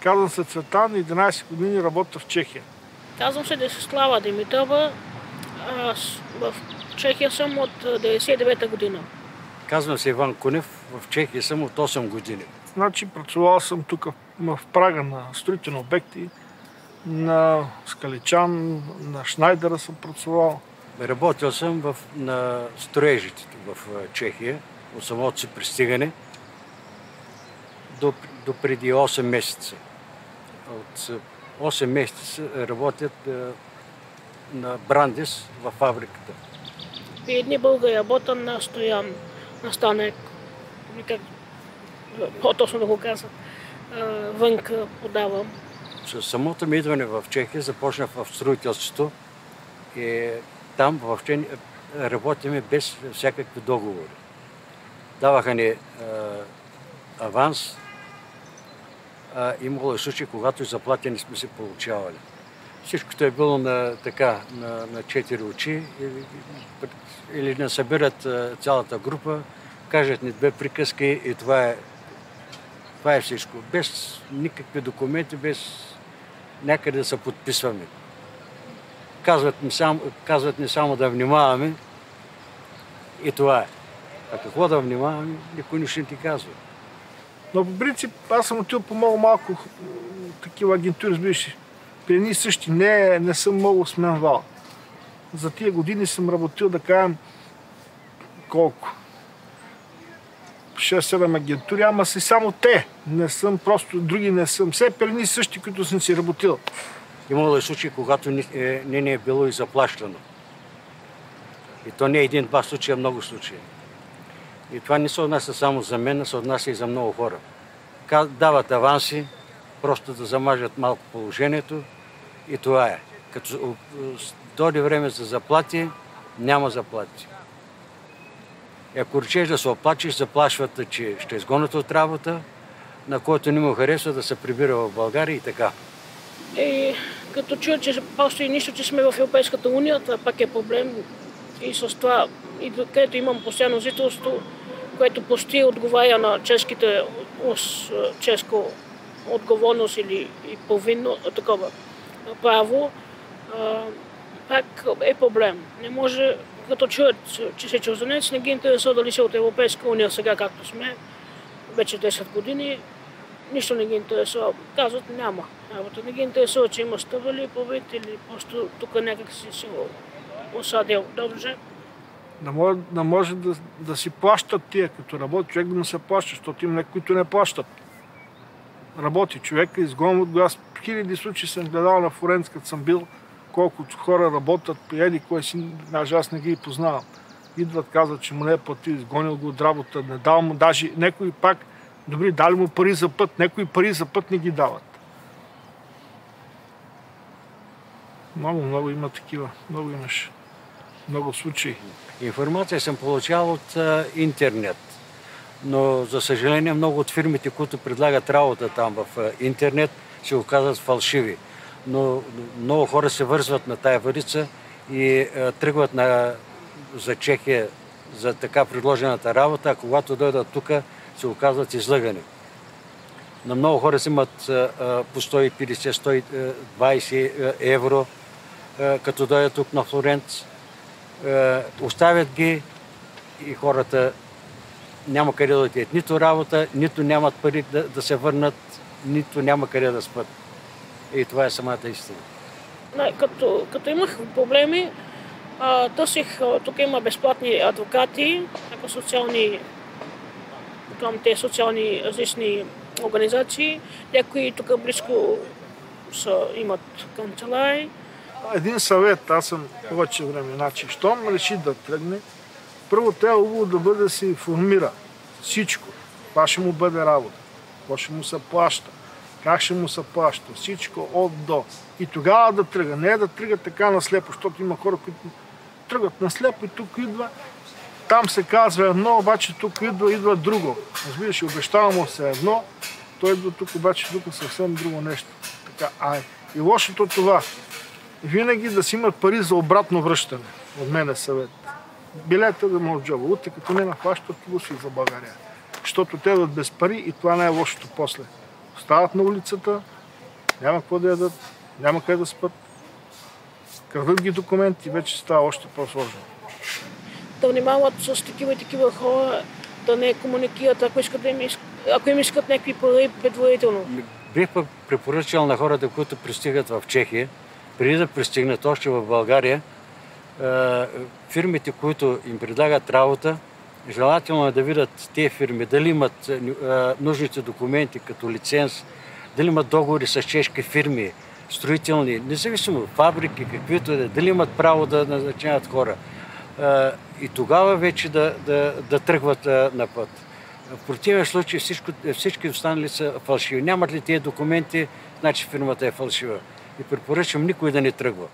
Казвам се Цветан, 11 години работя в Чехия. Казвам се Десислава Димитрова. Аз в Чехия съм от 99-та година. Казвам се Иван Кунев, в Чехия съм от 8 години. Значи працувал съм тук в Прага на строителни обекти, на Скаличан, на Шнайдера съм працувал. Работил съм на строежите в Чехия, от самото си пристигане до преди 8 месеца. От 8 месеца работят на Брандис във фабриката. Едни българи работят на Стоян, на Станек, по-точно да го казвам, вънка подавам. С самото ми идване в Чехия започнах в строителството и там въобще работиме без всякакви договори. Даваха ни аванс, имало случаи, когато и заплати не сме се получавали. Всичкото е било на 4 очи или не събират цялата група, кажат ни 2 приказки и това е всичко. Без никакви документи, без някъде да се подписваме. Казват ни само да внимаваме и това е. А какво да внимаваме, никой нищо не ти казва. Но по принцип аз съм отил по много малко такива агентури, разбираш. При едни същи не съм много сменвал. За тия години съм работил, да кажем, колко? 6-7 агентури, ама си само те. Не съм просто, други не съм. Все при едни същи, които съм си работил. Имало е случаи, когато не е било и заплащано. И то не е един-два случая, много случаи. И това не се отнася само за мен, а се отнася и за много хора. Дават аванси, просто да замажат малко положението и това е. Като дойде време за заплати, няма заплати. И ако речеш да се оплачеш, заплашват, че ще изгонят от работа, на който не му харесва да се прибира в България и така. И като чуя, че просто и нищо, че сме в Европейската уния, това пак е проблем. И с това, и където имам постоянно жителство, което почти отговаря на чешко отговорност или повинно такова право, пак е проблем. Не може, като чуят, че се чужденец, не ги интересува дали се от Европейска уния сега, както сме, вече 10 години, нищо не ги интересува. Казват, няма работа. Не ги интересува, че има стъбали, побит или просто тук някак си осадил. Добре. Да може да си плащат тия, като работи човек да му се плаща, защото има някои, които не плащат. Работи човек, изгонват го. Аз хиляди случаи съм гледал на Флоренц, като съм бил, колко хора работят, приели, кой си, даже аз не ги познавам. Идват, казват, че му не е платил, изгонил го от работа, не дал му, даже някои пак, добри, дали му пари за път, някои пари за път не ги дават. Много има такива, много имаш. Много случаи. Информация съм получавал от интернет, но за съжаление много от фирмите, които предлагат работа там в интернет, се оказват фалшиви. Но много хора се вързват на тая варица и тръгват за Чехия за така предложената работа, а когато дойдат тук, се оказват излъгани. На много хора си имат по 150-120 евро, като дойдат тук на Флоренц. Оставят ги и хората няма къде да отидат. Нито работа, нито нямат пари да се върнат, нито няма къде да спят. И това е самата истина. Като имах проблеми, търсих, тук има безплатни адвокати, социални различни организации, някои тук близко имат канцелари. Един съвет, аз съм повече време. Значи, щом реши да тръгне, първо трябва да бъде да се информира всичко. Това ще му бъде работа, какво ще му се плаща, как ще му се плаща, всичко от до. И тогава да тръгне, не да тръгне така наслепо, защото има хора, които тръгват наслепо и тук идва, там се казва едно, обаче тук идва друго. Разбираш, обещава му се едно, той идва тук, обаче тук съвсем друго нещо. Така, и лошото това. Винаги да си имат пари за обратно връщане. От мен е съвет. Билета да може джоба. Утре като не нахващат, го си за България. Защото те дадат без пари и това не е лошото после. Остават на улицата, няма какво да ядат, няма къде да спят. Крадат ги документи, вече става още по-сложно. Да внимават с такива и такива хора, да не комуникират, ако им искат някакви пари предварително. Бих препоръчал на хората, които пристигат в Чехия, преди да пристигнат още в България, фирмите, които им предлагат работа, желателно е да видят тези фирми, дали имат нужните документи като лиценз, дали имат договори с чешки фирми, строителни, независимо фабрики, каквито е, дали имат право да назначават хора. И тогава вече да тръгват на път. В противен случай всички останали са фалшиви. Нямат ли тези документи, значи фирмата е фалшива. И препоръчвам никой да не тръгва.